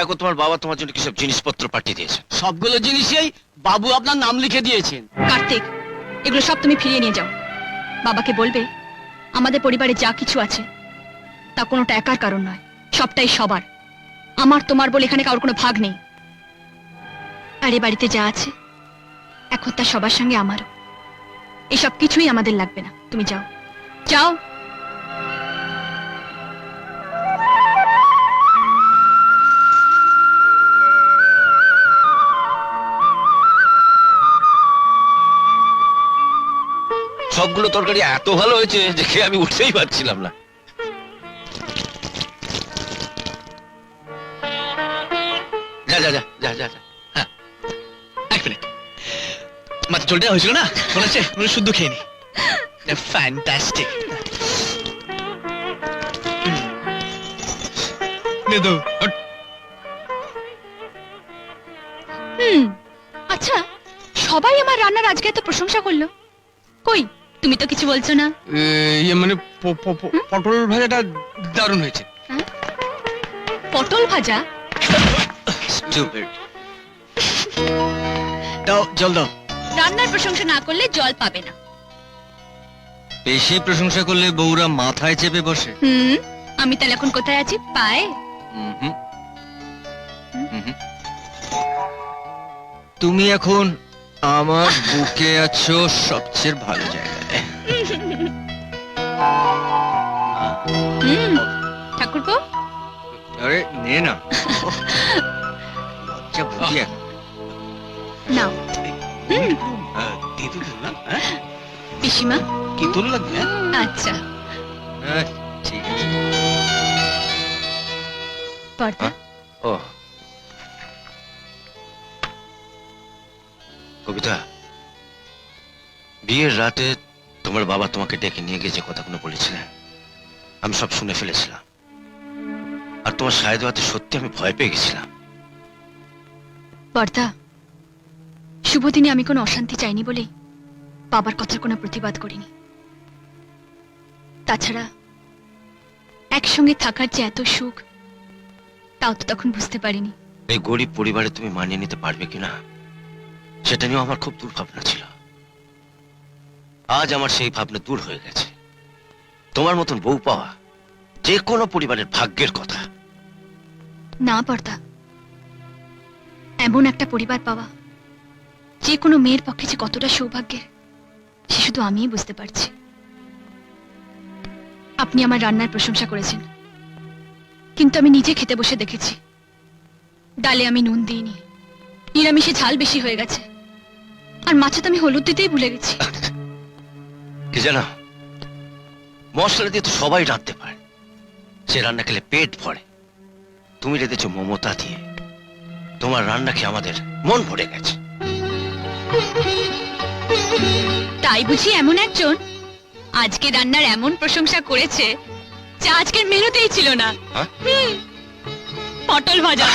দেখো তোমার বাবা তোমার জন্য কিসব জিনিসপত্র পাঠিয়ে দিয়েছে। সবগুলো জিনিসেই বাবু আপনার নাম লিখে দিয়েছেন। কার্তিক, এগুলো সব তুমি ফিরিয়ে নিয়ে যাও। বাবাকে বলবে আমাদের পরিবারে যা কিছু আছে তা কোনোটা একার কারণ নয়, সবটাই সবার। আমার তোমার বলে এখানে কারোর কোনো ভাগ নেই। আর এ বাড়িতে যা আছে এখন তা সবার সঙ্গে আমারও। এসব কিছুই আমাদের লাগবে না, তুমি যাও যাও। সবগুলো তরকারি এত ভালো হয়েছে যে খেয়ে আমি উঠতেই পারছিলাম না। যা যা যা যা যা যা। হ্যাঁ, এক মিনিট, মাত্র চলটা হয়েছিল না, শোনাচ্ছে শুদ্ধ খেয়ে নি। ফ্যান্টাস্টিক। আচ্ছা, সবাই আমার রান্নার আজকে এত প্রশংসা করলো, কই তুমি তো কিছু বলছো না? মানে পটল ভাজাটা দারুণ হয়েছে। পটল ভাজা? Stupid. দাও, জল দাও। রান্নার প্রশংসা না করলে জল পাবে না। বেশি প্রশংসা করলে বউরা মাথায় চেপে বসে। আমি তাহলে এখন কোথায় আছি? পায়ে? তুমি এখন আমার বুকে আছো সবচেয়ে ভালো জায়গায়। ঠাকুরপো, আরে নে না, লজ্জা বুঝি এখন। নাও। পিসিমা, কি তোর লাগবে? আচ্ছা। ঠিক আছে। পর্দা। ও কবিতা, বিয়ের রাতে তোমার বাবা তোমাকে ডেকে নিয়ে গিয়ে যে কথাগুলো বলেছিলেন আমি সব শুনে ফেলেছিলাম। আর তোমার সাহেদ হাতে সত্যি আমি ভয় পেয়ে গেছিলাম। পর্দা, শুভ দিনে আমি কোনো অশান্তি চাইনি বলেই বাবার কথার কোনো প্রতিবাদ করিনি। তাছাড়া একসঙ্গে থাকার যে এত সুখ তাও তো তখন বুঝতে পারিনি। এই গরিব পরিবারে তুমি মানিয়ে নিতে পারবে কিনা সেটা নিয়েও আমার খুব দুর্ভাবনা ছিল। আজ আমার সেই ভাবনা দূর হয়ে গেছে। তোমার মতন বউ পাওয়া যে কোনো পরিবারের ভাগ্যের কথা। না পর্দা, এমন একটা পরিবার পাওয়া যে কোনো মেয়ের পক্ষে যে কতটা সৌভাগ্যের সে শুধু আমিই বুঝতে পারছি। আপনি আমার রান্নার প্রশংসা করেছেন, কিন্তু আমি নিজে খেতে বসে দেখেছি ডালে আমি নুন দিইনি, নিরামিষে ঝাল বেশি হয়ে গেছে, আর মাছে তো আমি হলুদ দিতেই ভুলে গেছি। কি জানো, মশলা দিয়ে তো সবাই রাঁধতে পারে, সে রান্না খেলে পেট ভরে। তুমি রেঁধেছো মমতা দিয়ে, তোমার রান্না খেয়ে আমাদের মন ভরে গেছে। তাই বুঝি এমন একজন আজকে রান্নার এমন প্রশংসা করেছে যা আজকের মেনুতেই ছিল না? পটল ভাজা।